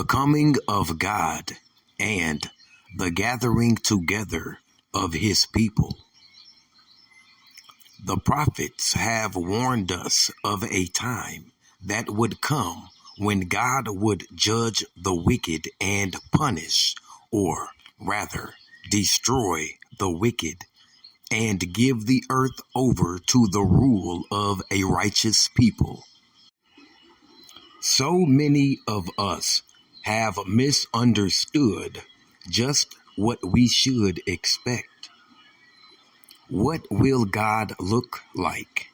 the coming of God and the gathering together of his people. The prophets have warned us of a time that would come when God would judge the wicked and punish, or rather, destroy the wicked and give the earth over to the rule of a righteous people. So many of us have misunderstood just what we should expect. What will God look like?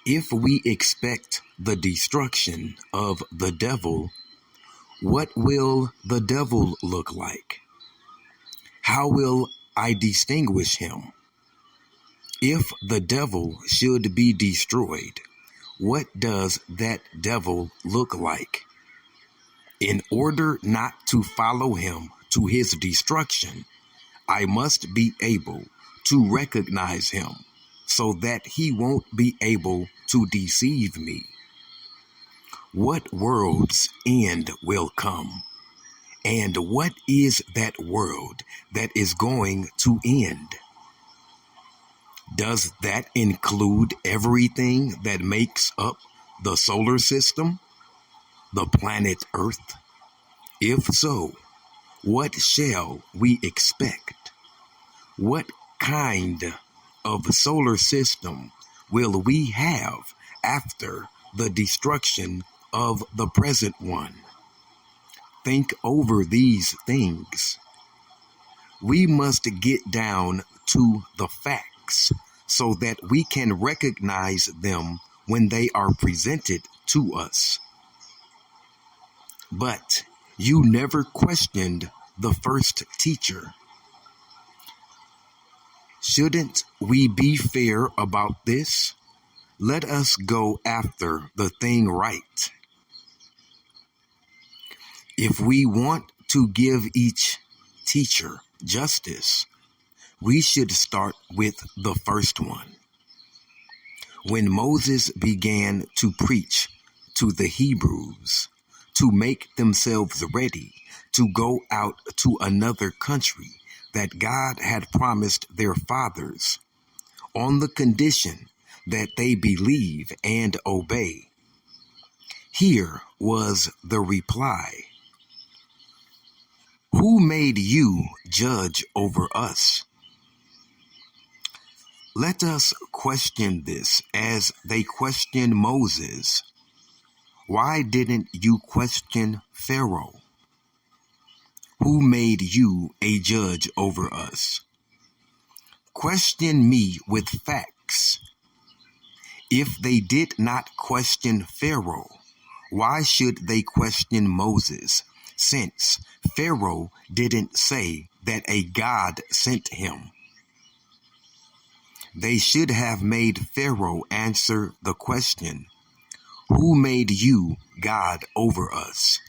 If we expect the destruction of the devil, what will the devil look like? How will I distinguish him? If the devil should be destroyed, what does that devil look like? In order not to follow him to his destruction, I must be able to recognize him so that he won't be able to deceive me. What world's end will come? And what is that world that is going to end? Does that include everything that makes up the solar system, the planet Earth? If so, what shall we expect? What kind of solar system will we have after the destruction of the present one? Think over these things. We must get down to the facts so that we can recognize them when they are presented to us. But you never questioned the first teacher. Shouldn't we be fair about this? Let us go after the thing right. If we want to give each teacher justice, we should start with the first one. When Moses began to preach to the Hebrews to make themselves ready to go out to another country that God had promised their fathers, on the condition that they believe and obey, here was the reply. Who made you judge over us? Let us question this as they questioned Moses. Why didn't you question Pharaoh? Who made you a judge over us? Question me with facts. If they did not question Pharaoh, why should they question Moses, since Pharaoh didn't say that a God sent him? They should have made Pharaoh answer the question, who made you God over us?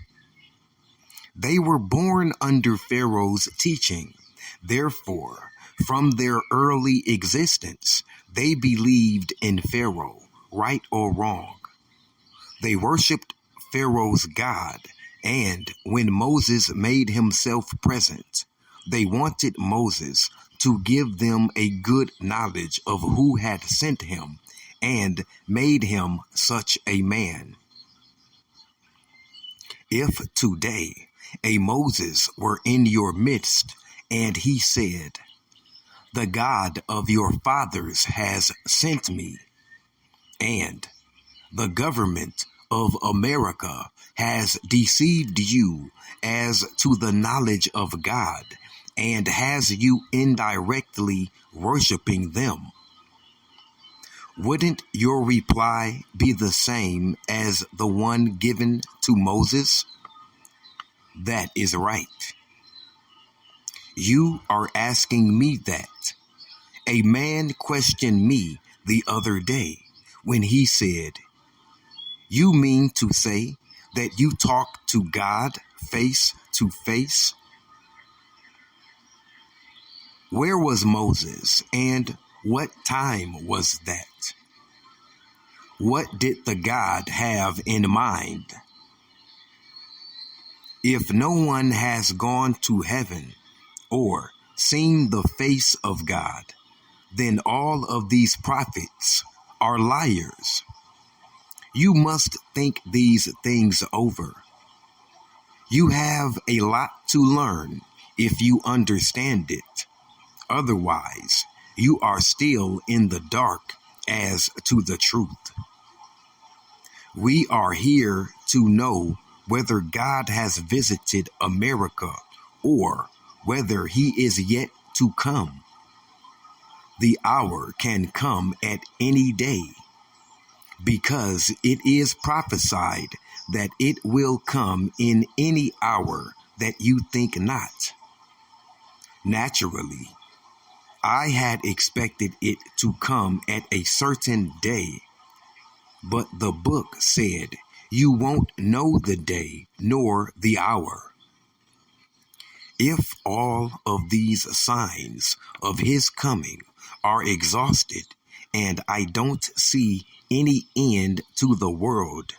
They were born under Pharaoh's teaching. Therefore, from their early existence, they believed in Pharaoh, right or wrong. They worshiped Pharaoh's God, and when Moses made himself present, they wanted Moses to give them a good knowledge of who had sent him and made him such a man. If today a Moses were in your midst and he said, the God of your fathers has sent me, and the government of America has deceived you as to the knowledge of God and has you indirectly worshiping them, wouldn't your reply be the same as the one given to Moses? That is right. You are asking me that. A man questioned me the other day when he said, you mean to say that you talk to God face to face? Where was Moses, and what time was that? What did the God have in mind? If no one has gone to heaven or seen the face of God, then all of these prophets are liars. You must think these things over. You have a lot to learn if you understand it. Otherwise, you are still in the dark as to the truth. We are here to know whether God has visited America or whether he is yet to come. The hour can come at any day because it is prophesied that it will come in any hour that you think not. Naturally, I had expected it to come at a certain day, but the book said you won't know the day nor the hour. If all of these signs of his coming are exhausted and I don't see any end to the world,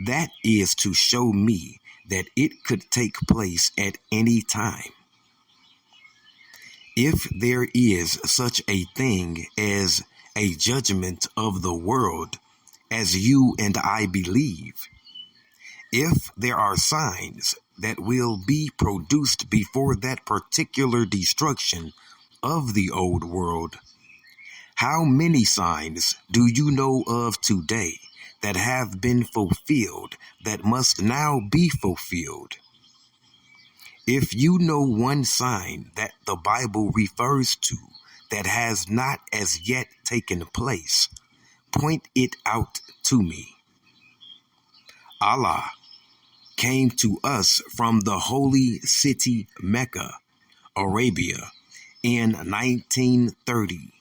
that is to show me that it could take place at any time. If there is such a thing as a judgment of the world, as you and I believe, if there are signs that will be produced before that particular destruction of the old world, how many signs do you know of today that have been fulfilled that must now be fulfilled? If you know one sign that the Bible refers to that has not as yet taken place, point it out to me. Allah came to us from the holy city Mecca, Arabia, in 1930.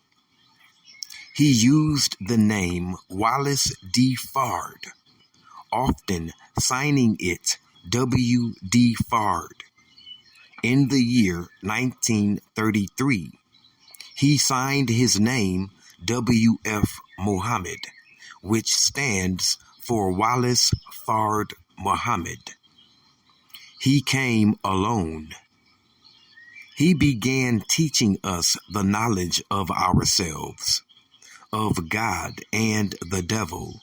He used the name Wallace D. Fard, often signing it W.D. Fard. In the year 1933, he signed his name W.F. Muhammad, which stands for Wallace Fard Muhammad. He came alone. He began teaching us the knowledge of ourselves, of God and the devil,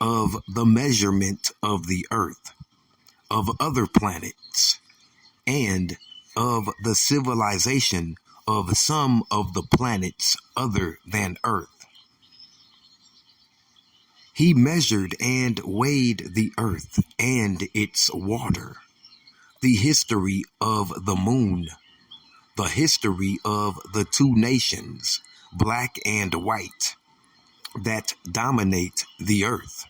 of the measurement of the earth, of other planets, and of the civilization of some of the planets other than Earth. He measured and weighed the earth and its water, the history of the moon, the history of the two nations, black and white, that dominate the earth.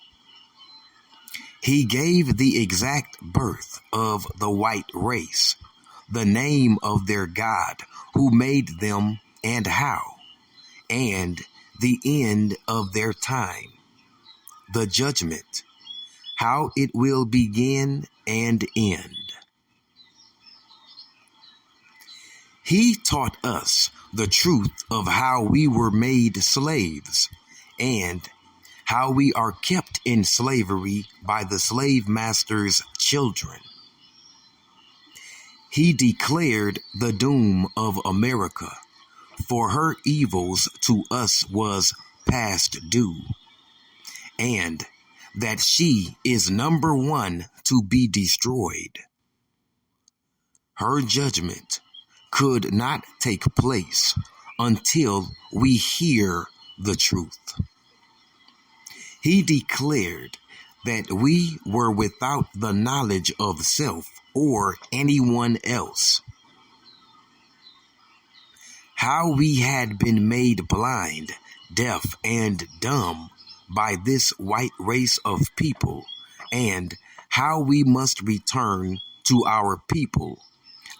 He gave the exact birth of the white race, the name of their God who made them and how, and the end of their time, the judgment, how it will begin and end. He taught us the truth of how we were made slaves and how we are kept in slavery by the slave master's children. He declared the doom of America, for her evils to us was past due, and that she is number one to be destroyed. Her judgment could not take place until we hear the truth. He declared that we were without the knowledge of self or anyone else. How we had been made blind, deaf, and dumb by this white race of people, and how we must return to our people,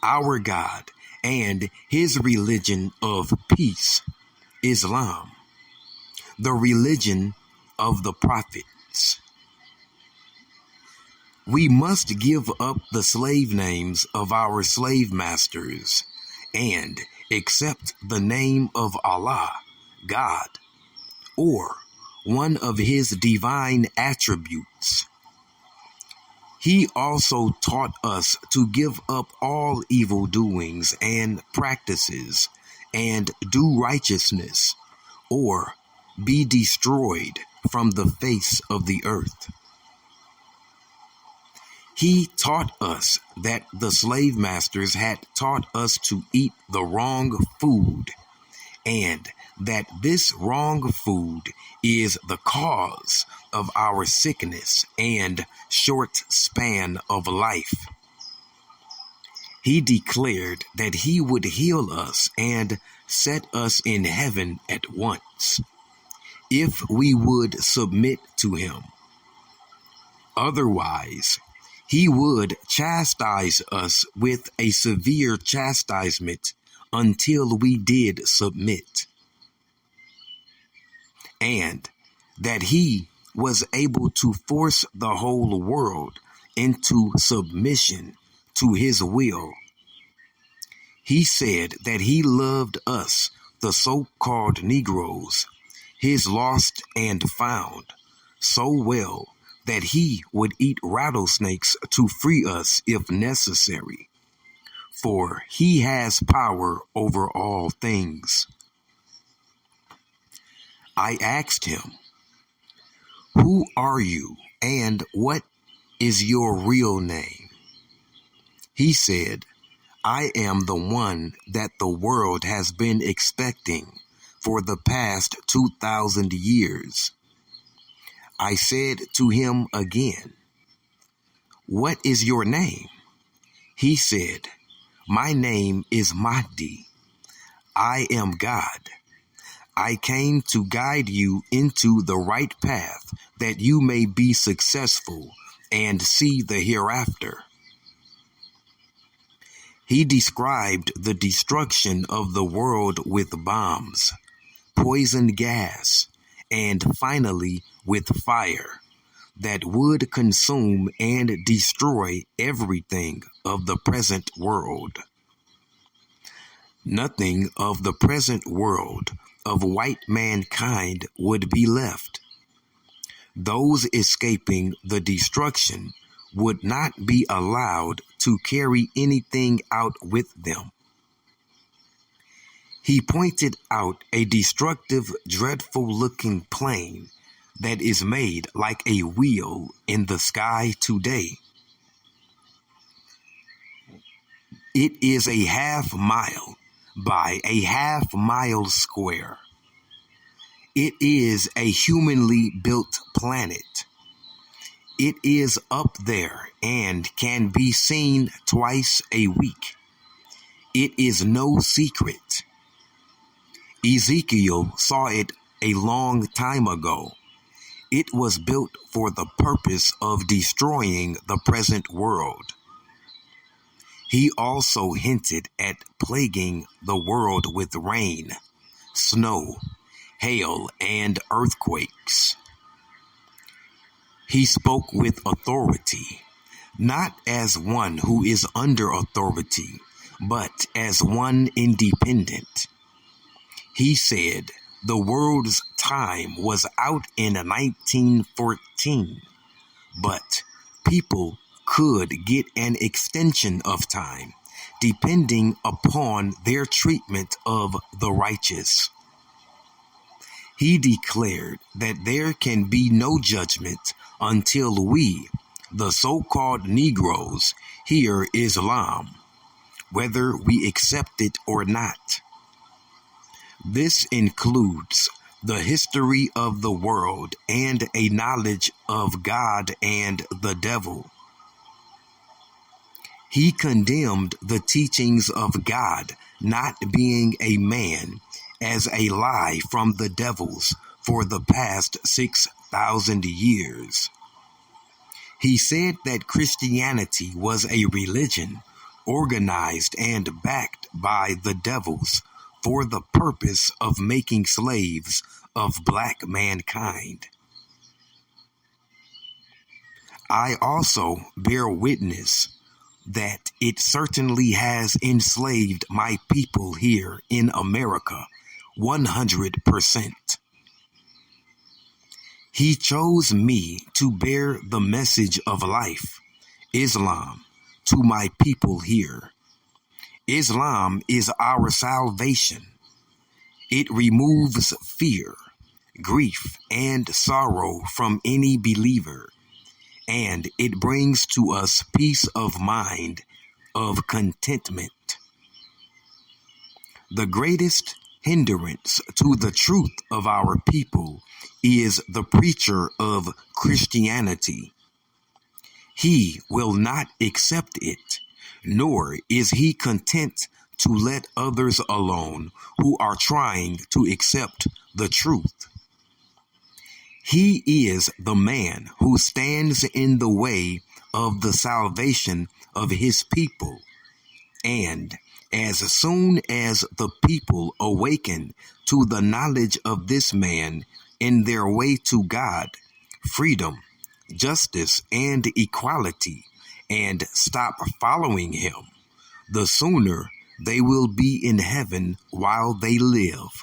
our God, and his religion of peace, Islam, the religion of the prophets. We must give up the slave names of our slave masters and accept the name of Allah, God, or one of his divine attributes. He also taught us to give up all evil doings and practices and do righteousness, or be destroyed from the face of the earth. He taught us that the slave masters had taught us to eat the wrong food, and that this wrong food is the cause of our sickness and short span of life. He declared that he would heal us and set us in heaven at once if we would submit to him. Otherwise, he would chastise us with a severe chastisement until we did submit. And that he was able to force the whole world into submission to his will. He said that he loved us, the so-called Negroes, his lost and found, so well that he would eat rattlesnakes to free us if necessary, for he has power over all things. I asked him, "Who are you and what is your real name?" He said, "I am the one that the world has been expecting for the past 2,000 years. I said to him again, "What is your name?" He said, "My name is Mahdi. I am God. I came to guide you into the right path that you may be successful and see the hereafter." He described the destruction of the world with bombs, poison gas, and finally with fire that would consume and destroy everything of the present world. Nothing of the present world of white mankind would be left. Those escaping the destruction would not be allowed to carry anything out with them. He pointed out a destructive, dreadful-looking plane that is made like a wheel in the sky today. It is a half-mile by a half-mile square. It is a humanly built planet. It is up there and can be seen twice a week. It is no secret. Ezekiel saw it a long time ago. It was built for the purpose of destroying the present world. He also hinted at plaguing the world with rain, snow, hail, and earthquakes. He spoke with authority, not as one who is under authority, but as one independent. He said the world's time was out in 1914, but people could get an extension of time depending upon their treatment of the righteous. He declared that there can be no judgment until we, the so-called Negroes, hear Islam, whether we accept it or not. This includes the history of the world and a knowledge of God and the devil. He condemned the teachings of God not being a man as a lie from the devils for the past 6,000 years. He said that Christianity was a religion organized and backed by the devils for the purpose of making slaves of black mankind. I also bear witness that it certainly has enslaved my people here in America 100%. He chose me to bear the message of life, Islam, to my people here. Islam is our salvation. It removes fear, grief, and sorrow from any believer, and it brings to us peace of mind, of contentment. The greatest hindrance to the truth of our people is the preacher of Christianity. He will not accept it, nor is he content to let others alone who are trying to accept the truth. He is the man who stands in the way of the salvation of his people, and as soon as the people awaken to the knowledge of this man in their way to God, freedom, justice, and equality, and stop following him, the sooner they will be in heaven while they live.